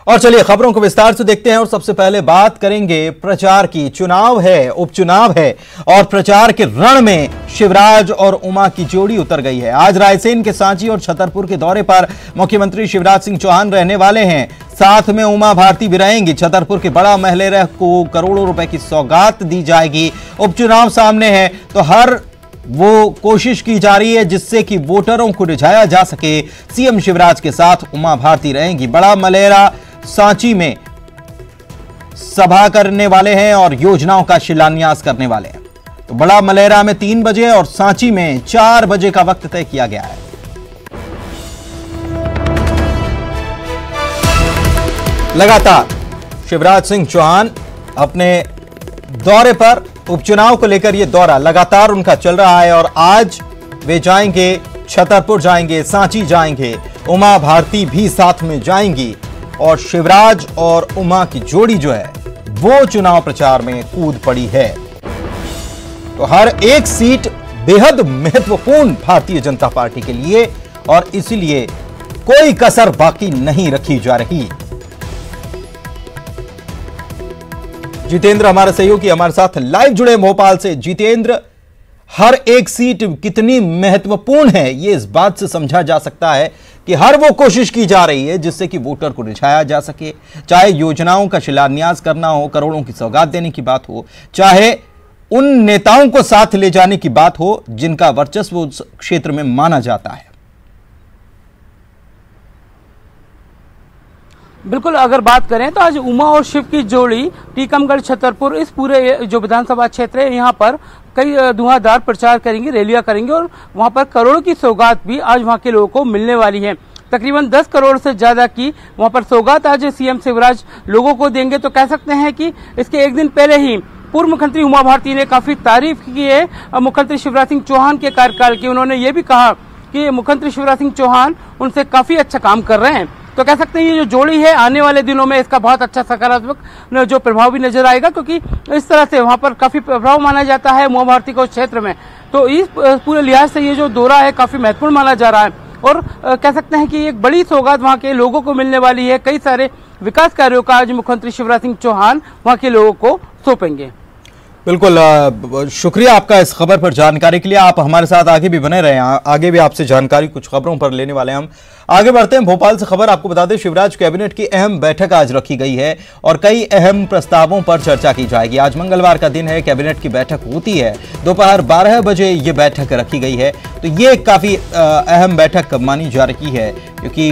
और चलिए खबरों को विस्तार से देखते हैं और सबसे पहले बात करेंगे प्रचार की। चुनाव है, उपचुनाव है और प्रचार के रण में शिवराज और उमा की जोड़ी उतर गई है। आज रायसेन के सांची और छतरपुर के दौरे पर मुख्यमंत्री शिवराज सिंह चौहान रहने वाले हैं। साथ में उमा भारती भी रहेंगी। छतरपुर के बड़ा महलेरा को करोड़ों रुपए की सौगात दी जाएगी। उपचुनाव सामने है तो हर वो कोशिश की जा रही है जिससे कि वोटरों को रिझाया जा सके। सीएम शिवराज के साथ उमा भारती रहेंगी। बड़ा महलेरा सांची में सभा करने वाले हैं और योजनाओं का शिलान्यास करने वाले हैं। तो बड़ा महलेरा में 3 बजे और सांची में 4 बजे का वक्त तय किया गया है। लगातार शिवराज सिंह चौहान अपने दौरे पर, उपचुनाव को लेकर यह दौरा लगातार उनका चल रहा है और आज वे जाएंगे, छतरपुर जाएंगे, सांची जाएंगे, उमा भारती भी साथ में जाएंगी और शिवराज और उमा की जोड़ी जो है वो चुनाव प्रचार में कूद पड़ी है। तो हर एक सीट बेहद महत्वपूर्ण भारतीय जनता पार्टी के लिए और इसलिए कोई कसर बाकी नहीं रखी जा रही। जितेंद्र हमारे सहयोगी हमारे साथ लाइव जुड़े भोपाल से। जितेंद्र, हर एक सीट कितनी महत्वपूर्ण है ये इस बात से समझा जा सकता है कि हर वो कोशिश की जा रही है जिससे कि वोटर को रिझाया जा सके। चाहे योजनाओं का शिलान्यास करना हो, करोड़ों की सौगात देने की बात हो, चाहे उन नेताओं को साथ ले जाने की बात हो जिनका वर्चस्व उस क्षेत्र में माना जाता है। बिल्कुल, अगर बात करें तो आज उमा और शिव की जोड़ी टीकमगढ़, छतरपुर, इस पूरे जो विधानसभा क्षेत्र है यहाँ पर कई धुआंधार प्रचार करेंगे, रैलियां करेंगे और वहां पर करोड़ों की सौगात भी आज वहां के लोगों को मिलने वाली है। तकरीबन 10 करोड़ से ज्यादा की वहां पर सौगात आज सीएम शिवराज लोगों को देंगे। तो कह सकते हैं कि इसके एक दिन पहले ही पूर्व मुख्यमंत्री उमा भारती ने काफी तारीफ की है मुख्यमंत्री शिवराज सिंह चौहान के कार्यकाल की। उन्होंने ये भी कहा कि मुख्यमंत्री शिवराज सिंह चौहान उनसे काफी अच्छा काम कर रहे हैं। तो कह सकते हैं ये जो जोड़ी है आने वाले दिनों में इसका बहुत अच्छा सकारात्मक जो प्रभाव भी नजर आएगा, क्योंकि इस तरह से वहां पर काफी प्रभाव माना जाता है उमा भारती को क्षेत्र में। तो इस पूरे लिहाज से ये जो दौरा है काफी महत्वपूर्ण माना जा रहा है और कह सकते हैं कि एक बड़ी सौगात वहां के लोगों को मिलने वाली है। कई सारे विकास कार्यों का आज मुख्यमंत्री शिवराज सिंह चौहान वहां के लोगों को सौंपेंगे। बिल्कुल, शुक्रिया आपका इस खबर पर जानकारी के लिए। आप हमारे साथ आगे भी बने रहे, आगे भी आपसे जानकारी कुछ खबरों पर लेने वाले हैं हम। आगे बढ़ते हैं। भोपाल से खबर आपको बता दें, शिवराज कैबिनेट की अहम बैठक आज रखी गई है और कई अहम प्रस्तावों पर चर्चा की जाएगी। आज मंगलवार का दिन है, कैबिनेट की बैठक होती है। दोपहर 12 बजे ये बैठक रखी गई है। तो ये काफी अहम बैठक मानी जा रही है क्योंकि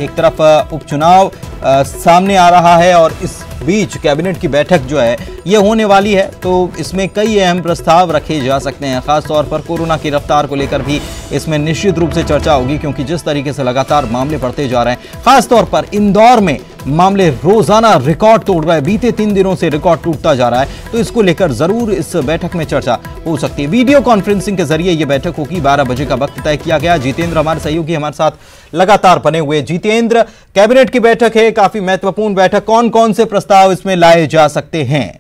एक तरफ उपचुनाव सामने आ रहा है और इस बीच कैबिनेट की बैठक जो है ये होने वाली है। तो इसमें कई अहम प्रस्ताव रखे जा सकते हैं। खासतौर पर कोरोना की रफ्तार को लेकर भी इसमें निश्चित रूप से चर्चा होगी क्योंकि जिस तरीके से लगातार मामले बढ़ते जा रहे हैं, खासतौर पर इंदौर में मामले रोजाना रिकॉर्ड तोड़ रहे हैं। बीते 3 दिनों से रिकॉर्ड टूटता जा रहा है। तो इसको लेकर जरूर इस बैठक में चर्चा हो सकती है। वीडियो कॉन्फ्रेंसिंग के जरिए यह बैठक होगी। 12 बजे का वक्त तय किया गया। जितेंद्र हमारे सहयोगी हमारे साथ लगातार बने हुए। जितेंद्र, कैबिनेट की बैठक है, काफी महत्वपूर्ण बैठक, कौन कौन से प्रस्ताव इसमें लाए जा सकते हैं?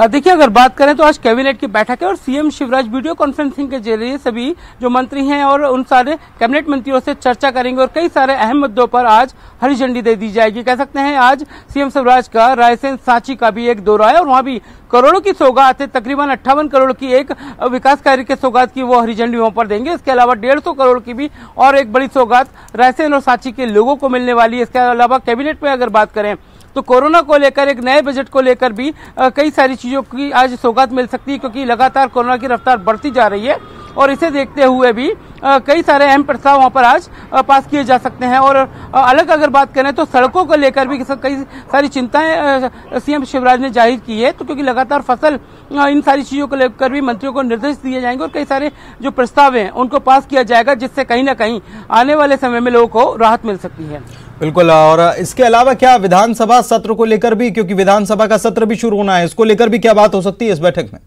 देखिए, अगर बात करें तो आज कैबिनेट की बैठक है और सीएम शिवराज वीडियो कॉन्फ्रेंसिंग के जरिए सभी जो मंत्री हैं और उन सारे कैबिनेट मंत्रियों से चर्चा करेंगे और कई सारे अहम मुद्दों पर आज हरी झंडी दे दी जाएगी। कह सकते हैं आज सीएम शिवराज का रायसेन सांची का भी एक दौरा है और वहां भी करोड़ों की सौगात है। तकरीबन 58 करोड़ की एक विकास कार्य के सौगात की वो हरी झंडी वहां पर देंगे। इसके अलावा 150 करोड़ की भी और एक बड़ी सौगात रायसेन और सांची के लोगों को मिलने वाली है। इसके अलावा कैबिनेट में अगर बात करें तो कोरोना को लेकर, एक नए बजट को लेकर भी कई सारी चीजों की आज सौगात मिल सकती है क्योंकि लगातार कोरोना की रफ्तार बढ़ती जा रही है और इसे देखते हुए भी कई सारे अहम प्रस्ताव वहां पर आज पास किए जा सकते हैं। और अलग अगर बात करें तो सड़कों को लेकर भी कई सारी चिंताएं सीएम शिवराज ने जाहिर की है। तो क्योंकि लगातार फसल, इन सारी चीजों को लेकर भी मंत्रियों को निर्देश दिए जाएंगे और कई सारे जो प्रस्ताव हैं उनको पास किया जाएगा जिससे कहीं ना कहीं आने वाले समय में लोगों को राहत मिल सकती है। बिल्कुल, और इसके अलावा क्या विधानसभा सत्र को लेकर भी, क्योंकि विधानसभा का सत्र भी शुरू होना है, इसको लेकर भी क्या बात हो सकती है इस बैठक में?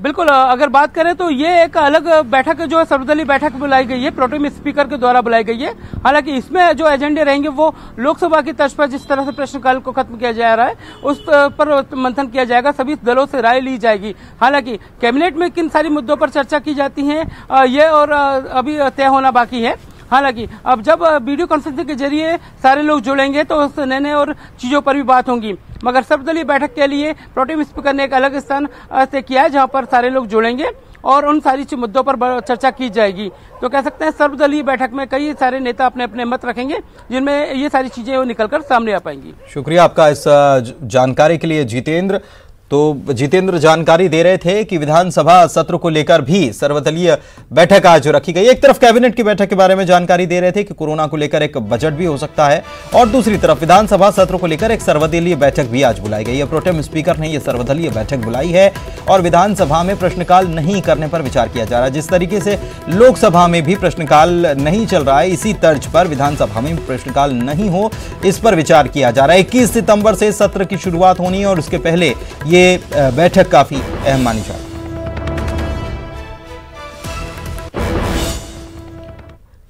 बिल्कुल, अगर बात करें तो ये एक अलग बैठक जो है सर्वदलीय बैठक बुलाई गई है, प्रोटेम स्पीकर के द्वारा बुलाई गई है। हालांकि इसमें जो एजेंडे रहेंगे वो लोकसभा की तर्ज पर जिस तरह से प्रश्नकाल को खत्म किया जा रहा है उस पर मंथन किया जाएगा, सभी दलों से राय ली जाएगी। हालांकि कैबिनेट में किन सारी मुद्दों पर चर्चा की जाती है ये और अभी तय होना बाकी है। हालांकि अब जब वीडियो कॉन्फ्रेंसिंग के जरिए सारे लोग जुड़ेंगे तो उस नए और चीजों पर भी बात होंगी, मगर सर्वदलीय बैठक के लिए प्रोटेम स्पीकर ने एक अलग स्थान तय किया है जहां पर सारे लोग जुड़ेंगे और उन सारी मुद्दों पर चर्चा की जाएगी। तो कह सकते हैं सर्वदलीय बैठक में कई सारे नेता अपने अपने मत रखेंगे जिनमें ये सारी चीजें निकलकर सामने आ पाएंगी। शुक्रिया आपका इस जानकारी के लिए जितेंद्र। तो जितेंद्र जानकारी दे रहे थे कि विधानसभा सत्र को लेकर भी सर्वदलीय बैठक आज रखी गई। एक तरफ कैबिनेट की बैठक के बारे में जानकारी दे रहे थे कि कोरोना को लेकर एक बजट भी हो सकता है, और दूसरी तरफ विधानसभा सत्र को लेकर एक सर्वदलीय बैठक भी आज बुलाई गई है। प्रोटेम स्पीकर ने यह सर्वदलीय बैठक बुलाई है और विधानसभा में प्रश्नकाल नहीं करने पर विचार किया जा रहा है। जिस तरीके से लोकसभा में भी प्रश्नकाल नहीं चल रहा है, इसी तर्ज पर विधानसभा में प्रश्नकाल नहीं हो, इस पर विचार किया जा रहा है। 21 सितंबर से सत्र की शुरुआत होनी है और उसके पहले ये बैठक काफी अहम मानी जाती है।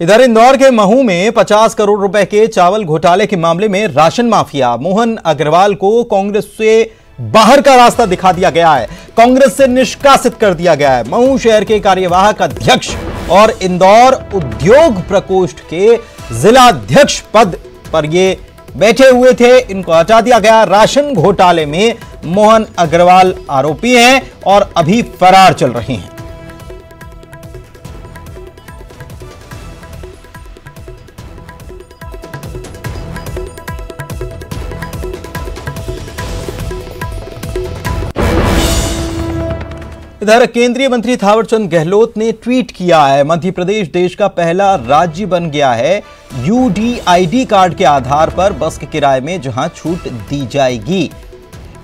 इधर इंदौर के महू में 50 करोड़ रुपए के चावल घोटाले के मामले में राशन माफिया मोहन अग्रवाल को कांग्रेस से बाहर का रास्ता दिखा दिया गया है, कांग्रेस से निष्कासित कर दिया गया है। महू शहर के कार्यवाहक अध्यक्ष और इंदौर उद्योग प्रकोष्ठ के जिलाध्यक्ष पद पर ये बैठे हुए थे, इनको हटा दिया गया। राशन घोटाले में मोहन अग्रवाल आरोपी हैं और अभी फरार चल रहे हैं। इधर केंद्रीय मंत्री थावरचंद गहलोत ने ट्वीट किया है, मध्य प्रदेश देश का पहला राज्य बन गया है यूडीआईडी कार्ड के आधार पर बस के किराए में जहां छूट दी जाएगी।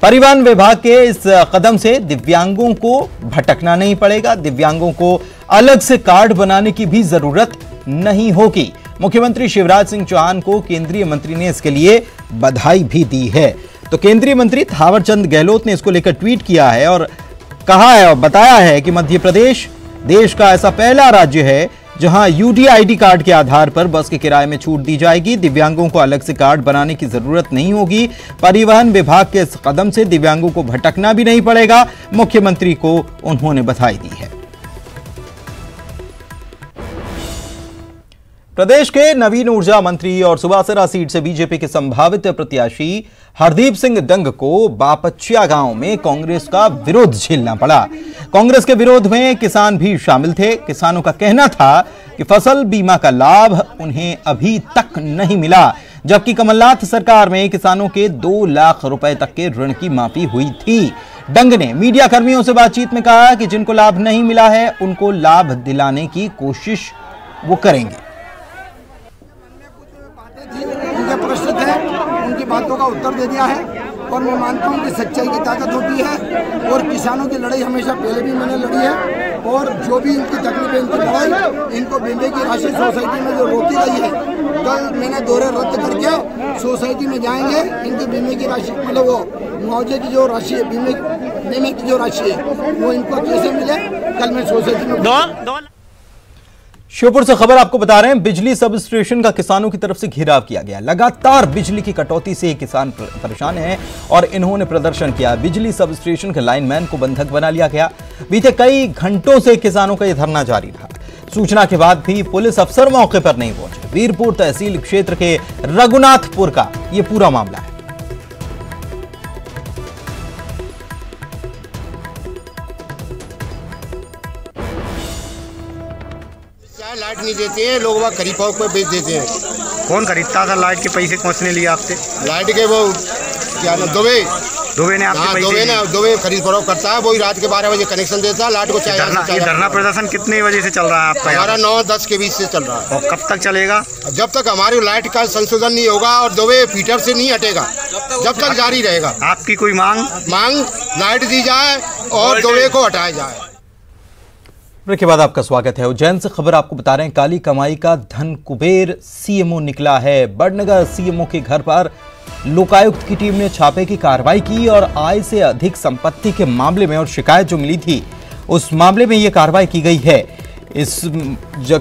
परिवहन विभाग के इस कदम से दिव्यांगों को भटकना नहीं पड़ेगा, दिव्यांगों को अलग से कार्ड बनाने की भी जरूरत नहीं होगी। मुख्यमंत्री शिवराज सिंह चौहान को केंद्रीय मंत्री ने इसके लिए बधाई भी दी है। तो केंद्रीय मंत्री थावरचंद गहलोत ने इसको लेकर ट्वीट किया है और कहा है और बताया है कि मध्य प्रदेश देश का ऐसा पहला राज्य है जहां यूडीआईडी कार्ड के आधार पर बस के किराए में छूट दी जाएगी, दिव्यांगों को अलग से कार्ड बनाने की जरूरत नहीं होगी। परिवहन विभाग के इस कदम से दिव्यांगों को भटकना भी नहीं पड़ेगा, मुख्यमंत्री को उन्होंने बधाई दी है। प्रदेश के नवीन ऊर्जा मंत्री और सुबासरा सीट से बीजेपी के संभावित प्रत्याशी हरदीप सिंह डंग को बापचिया गांव में कांग्रेस का विरोध झेलना पड़ा। कांग्रेस के विरोध में किसान भी शामिल थे। किसानों का कहना था कि फसल बीमा का लाभ उन्हें अभी तक नहीं मिला, जबकि कमलनाथ सरकार में किसानों के 2 लाख रुपए तक के ऋण की माफी हुई थी। डंग ने मीडिया कर्मियों से बातचीत में कहा कि जिनको लाभ नहीं मिला है उनको लाभ दिलाने की कोशिश वो करेंगे। प्रश्न थे, उनकी बातों का उत्तर दे दिया है और मैं मानता हूं कि सच्चाई की ताकत होती है और किसानों की लड़ाई हमेशा पहले भी मैंने लड़ी है और जो भी इनकी तकलीफें, इनकी लड़ाई, इनको बीमे की राशि सोसाइटी में जो रोकी गई है, कल मैंने दौरे रद्द करके सोसाइटी में जाएंगे, इनकी बीमे की राशि मतलब वो मुआवजे की जो राशि है, बीमे की जो राशि है वो इनको कैसे मिले, कल मैं सोसाइटी में। श्योपुर से खबर आपको बता रहे हैं, बिजली सब स्टेशन का किसानों की तरफ से घेराव किया गया। लगातार बिजली की कटौती से किसान परेशान हैं और इन्होंने प्रदर्शन किया। बिजली सब स्टेशन के लाइनमैन को बंधक बना लिया गया। बीते कई घंटों से किसानों का यह धरना जारी रहा। सूचना के बाद भी पुलिस अफसर मौके पर नहीं पहुंचे। वीरपुर तहसील क्षेत्र के रघुनाथपुर का यह पूरा मामला है। लाइट नहीं देते हैं लोग, वह खरीद फरोख्त में बेच देते हैं। कौन खरीदता था? लाइट के पैसे कौन ने लिए आपसे? लाइट के वो क्या ना दुबे ने आपके पैसे? दुबे खरीद फरोख्त करता है, वही रात के 12 बजे कनेक्शन देता है लाइट को। ये धरना प्रदर्शन कितने बजे से चल रहा है आपका? हमारा 9-10 के बीच से चल रहा है। और कब तक चलेगा? जब तक हमारी लाइट का संशोधन नहीं होगा और दुबे फीटर से नहीं हटेगा जब तक जारी रहेगा। आपकी कोई मांग? लाइट दी जाए और दुबे को हटाया जाए। के बाद आपका स्वागत है। उज्जैन से खबर आपको बता रहे हैं, काली कमाई का धन कुबेर सीएमओ निकला है। बड़नगर सीएमओ के घर पर लोकायुक्त की टीम ने छापे की कार्रवाई की और आय से अधिक संपत्ति के मामले में और शिकायत जो मिली थी उस मामले में यह कार्रवाई की गई है। इस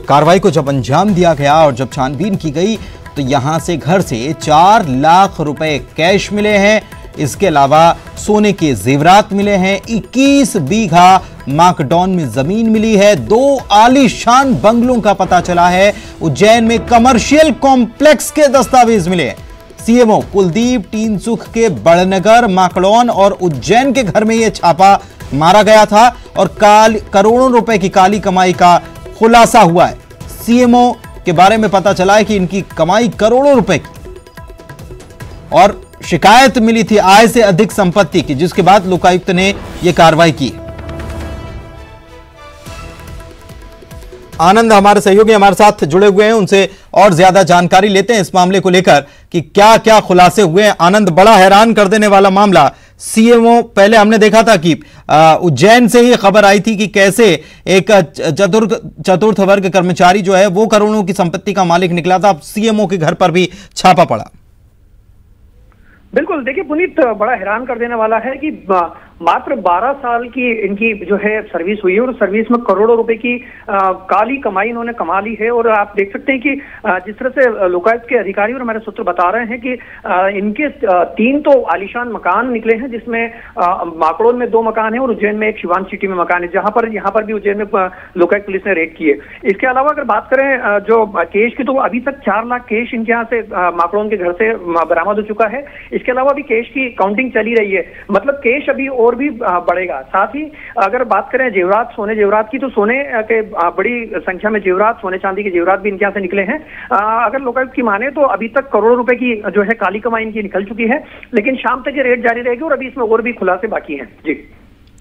कार्रवाई को जब अंजाम दिया गया और जब छानबीन की गई तो यहां से घर से 4 लाख रुपए कैश मिले हैं। इसके अलावा सोने के जेवरात मिले हैं, 21 बीघा माकडॉन में जमीन मिली है, 2 आलीशान बंगलों का पता चला है, उज्जैन में कमर्शियल कॉम्प्लेक्स के दस्तावेज मिले हैं। सीएमओ कुलदीप टीनसुख के बड़नगर, माकडॉन और उज्जैन के घर में यह छापा मारा गया था और करोड़ों रुपए की काली कमाई का खुलासा हुआ है। सीएमओ के बारे में पता चला है कि इनकी कमाई करोड़ों रुपए की और शिकायत मिली थी आय से अधिक संपत्ति की, जिसके बाद लोकायुक्त ने यह कार्रवाई की। आनंद हमारे सहयोगी हमारे साथ जुड़े हुए हैं, उनसे और ज्यादा जानकारी लेते हैं इस मामले को लेकर कि क्या क्या खुलासे हुए हैं। आनंद, बड़ा हैरान कर देने वाला मामला। सीएमओ, पहले हमने देखा था कि उज्जैन से ही खबर आई थी कि कैसे एक चतुर्थ वर्ग कर्मचारी जो है वो करोड़ों की संपत्ति का मालिक निकला था। अब सीएमओ के घर पर भी छापा पड़ा। बिल्कुल, देखिए पुनीत, बड़ा हैरान कर देने वाला है कि मात्र 12 साल की इनकी जो है सर्विस हुई है और सर्विस में करोड़ों रुपए की काली कमाई इन्होंने कमा ली है। और आप देख सकते हैं कि जिस तरह से लोकायुक्त के अधिकारी और हमारे सूत्र बता रहे हैं कि इनके 3 तो आलीशान मकान निकले हैं, जिसमें माकडोन में 2 मकान है और उज्जैन में एक शिवान सिटी में मकान है, जहां पर यहाँ पर भी उज्जैन में लोकायुक्त पुलिस ने रेड की है। इसके अलावा अगर बात करें जो कैश की, तो अभी तक 4 लाख कैश इनके यहाँ से माकडोन के घर से बरामद हो चुका है। इसके अलावा भी कैश की काउंटिंग चली रही है, मतलब कैश अभी और भी बढ़ेगा। साथ ही अगर बात करें जेवरात, सोने जेवरात की, तो सोने के बड़ी संख्या में जेवरात, सोने चांदी के जेवरात भी इनके यहाँ से निकले हैं। अगर लोकायुक्त की माने तो अभी तक करोड़ों रुपए की जो है काली कमाई इनकी निकल चुकी है, लेकिन शाम तक ये रेड जारी रहेगी और अभी इसमें और भी खुलासे बाकी हैं। जी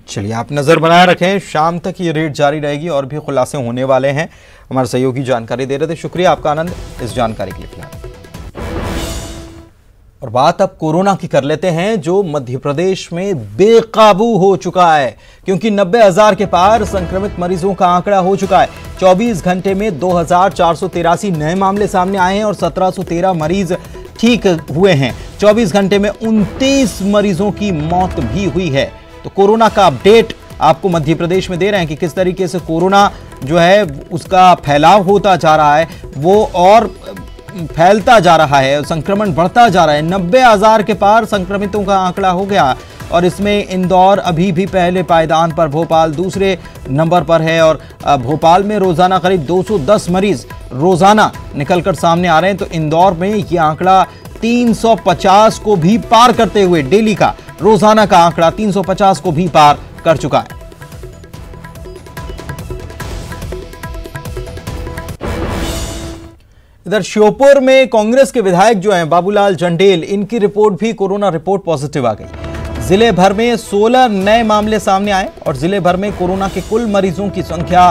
चलिए, आप नजर बनाए रखें, शाम तक ये रेड जारी रहेगी और भी खुलासे होने वाले हैं। हमारे सहयोगी जानकारी दे रहे थे। शुक्रिया आपका आनंद इस जानकारी के लिए। फिलहाल और बात अब कोरोना की कर लेते हैं, जो मध्य प्रदेश में बेकाबू हो चुका है, क्योंकि 90,000 के पार संक्रमित मरीजों का आंकड़ा हो चुका है। 24 घंटे में 2,483 नए मामले सामने आए हैं और 1,713 मरीज ठीक हुए हैं। 24 घंटे में 29 मरीजों की मौत भी हुई है। तो कोरोना का अपडेट आपको मध्य प्रदेश में दे रहे हैं कि किस तरीके से कोरोना जो है उसका फैलाव होता जा रहा है, वो और फैलता जा रहा है, संक्रमण बढ़ता जा रहा है। 90,000 के पार संक्रमितों का आंकड़ा हो गया और इसमें इंदौर अभी भी पहले पायदान पर, भोपाल दूसरे नंबर पर है और भोपाल में रोजाना करीब 210 मरीज रोजाना निकलकर सामने आ रहे हैं। तो इंदौर में यह आंकड़ा 350 को भी पार करते हुए, डेली का रोजाना का आंकड़ा 350 को भी पार कर चुका है। इधर श्योपुर में कांग्रेस के विधायक जो हैं बाबूलाल जंडेल, इनकी रिपोर्ट भी कोरोना रिपोर्ट पॉजिटिव आ गई। जिले भर में 16 नए मामले सामने आए और जिले भर में कोरोना के कुल मरीजों की संख्या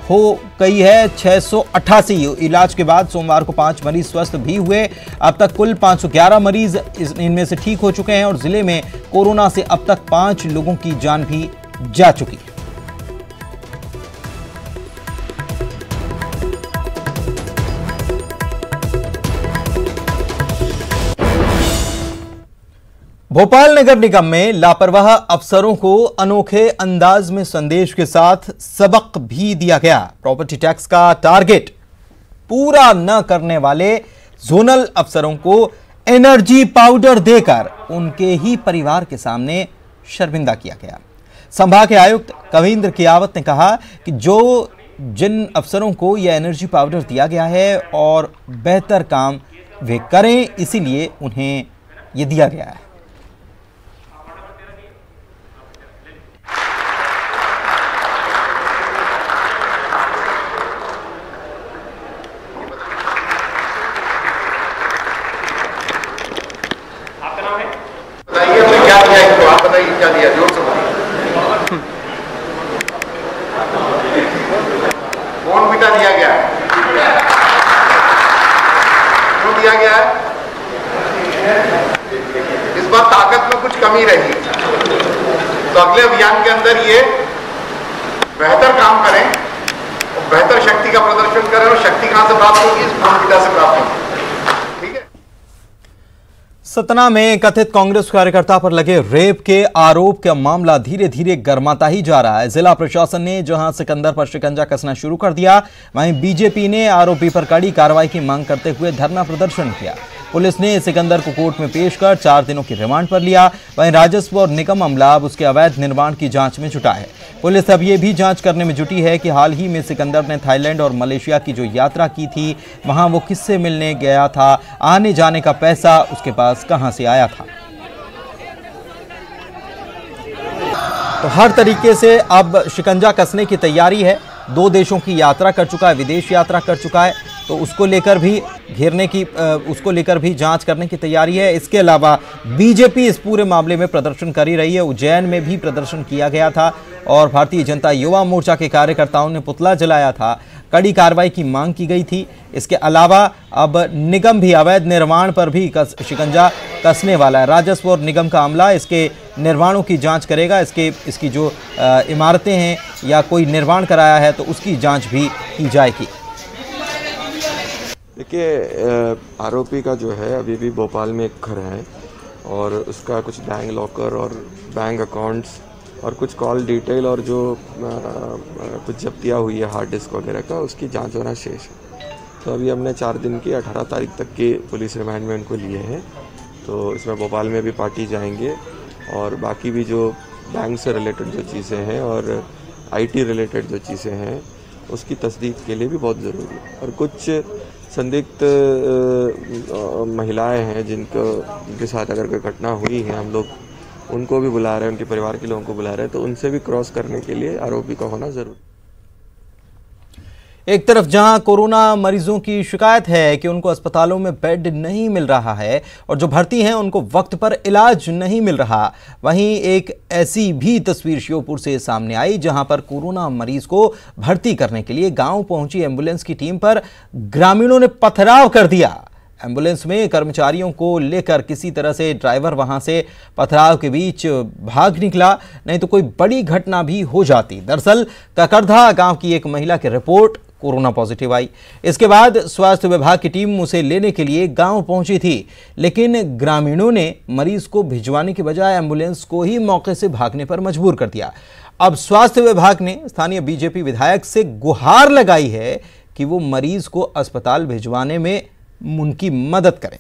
हो गई है 688। इलाज के बाद सोमवार को 5 मरीज स्वस्थ भी हुए। अब तक कुल 511 मरीज इनमें से ठीक हो चुके हैं और जिले में कोरोना से अब तक 5 लोगों की जान भी जा चुकी है। भोपाल नगर निगम में लापरवाह अफसरों को अनोखे अंदाज में संदेश के साथ सबक भी दिया गया। प्रॉपर्टी टैक्स का टारगेट पूरा न करने वाले जोनल अफसरों को एनर्जी पाउडर देकर उनके ही परिवार के सामने शर्मिंदा किया गया। संभाग आयुक्त कविंद्र कियावत ने कहा कि जिन अफसरों को यह एनर्जी पाउडर दिया गया है और बेहतर काम वे करें, इसीलिए उन्हें यह दिया गया है। क्या दिया, जोर से कौन बेटा दिया गया है, क्यों दिया गया है? इस बार ताकत में कुछ कमी रही, तो अगले अभियान के अंदर ये बेहतर काम करें और बेहतर शक्ति का प्रदर्शन करें। और शक्ति कहां से प्राप्त होगी? इस कौन बेटा से प्राप्त होगी। सतना में कथित कांग्रेस कार्यकर्ता पर लगे रेप के आरोप का मामला धीरे धीरे गर्माता ही जा रहा है। जिला प्रशासन ने जहां सिकंदर पर शिकंजा कसना शुरू कर दिया, वहीं बीजेपी ने आरोपी पर कड़ी कार्रवाई की मांग करते हुए धरना प्रदर्शन किया। पुलिस ने सिकंदर को कोर्ट में पेश कर 4 दिनों की रिमांड पर लिया। वहीं राजस्व और निगम अमला अब उसके अवैध निर्माण की जांच में जुटा है। पुलिस अब ये भी जांच करने में जुटी है कि हाल ही में सिकंदर ने थाईलैंड और मलेशिया की जो यात्रा की थी, वहां वो किससे मिलने गया था, आने जाने का पैसा उसके पास कहां से आया था। तो हर तरीके से अब शिकंजा कसने की तैयारी है। 2 देशों की यात्रा कर चुका है, विदेश यात्रा कर चुका है, तो उसको लेकर भी उसको लेकर भी जांच करने की तैयारी है। इसके अलावा बीजेपी इस पूरे मामले में प्रदर्शन कर ही रही है। उज्जैन में भी प्रदर्शन किया गया था और भारतीय जनता युवा मोर्चा के कार्यकर्ताओं ने पुतला जलाया था। कड़ी कार्रवाई की मांग की गई थी। इसके अलावा अब निगम भी अवैध निर्माण पर भी शिकंजा कसने वाला है। राजस्व और निगम का अमला इसके निर्माणों की जांच करेगा। इसकी जो इमारतें हैं या कोई निर्माण कराया है तो उसकी जांच भी की जाएगी। देखिए, आरोपी का जो है अभी भी भोपाल में एक घर है और उसका कुछ बैंक लॉकर और बैंक अकाउंट्स और कुछ कॉल डिटेल और जो कुछ जब्तियाँ हुई है हार्ड डिस्क वगैरह का, उसकी जांच होना शेष है। तो अभी हमने 4 दिन की 18 तारीख तक के पुलिस रिमांड में उनको लिए हैं। तो इसमें भोपाल में भी पार्टी जाएंगे और बाकी भी जो बैंक से रिलेटेड जो चीज़ें हैं और IT रिलेटेड जो चीज़ें हैं उसकी तस्दीक के लिए भी बहुत ज़रूरी है। और कुछ संदिग्ध महिलाएं हैं जिनके साथ अगर कोई घटना हुई है, हम लोग उनको भी बुला रहे हैं, उनके परिवार के लोगों को बुला रहे हैं, तो उनसे भी क्रॉस करने के लिए आरोपी का होना जरूरी। एक तरफ जहां कोरोना मरीजों की शिकायत है कि उनको अस्पतालों में बेड नहीं मिल रहा है और जो भर्ती हैं उनको वक्त पर इलाज नहीं मिल रहा, वहीं एक ऐसी भी तस्वीर श्योपुर से सामने आई जहां पर कोरोना मरीज को भर्ती करने के लिए गांव पहुंची एम्बुलेंस की टीम पर ग्रामीणों ने पथराव कर दिया। एम्बुलेंस में कर्मचारियों को लेकर किसी तरह से ड्राइवर वहां से पथराव के बीच भाग निकला, नहीं तो कोई बड़ी घटना भी हो जाती। दरअसल ककरधा गांव की एक महिला की रिपोर्ट कोरोना पॉजिटिव आई। इसके बाद स्वास्थ्य विभाग की टीम उसे लेने के लिए गांव पहुंची थी, लेकिन ग्रामीणों ने मरीज को भिजवाने के बजाय एम्बुलेंस को ही मौके से भागने पर मजबूर कर दिया। अब स्वास्थ्य विभाग ने स्थानीय बीजेपी विधायक से गुहार लगाई है कि वो मरीज को अस्पताल भिजवाने में उनकी मदद करें।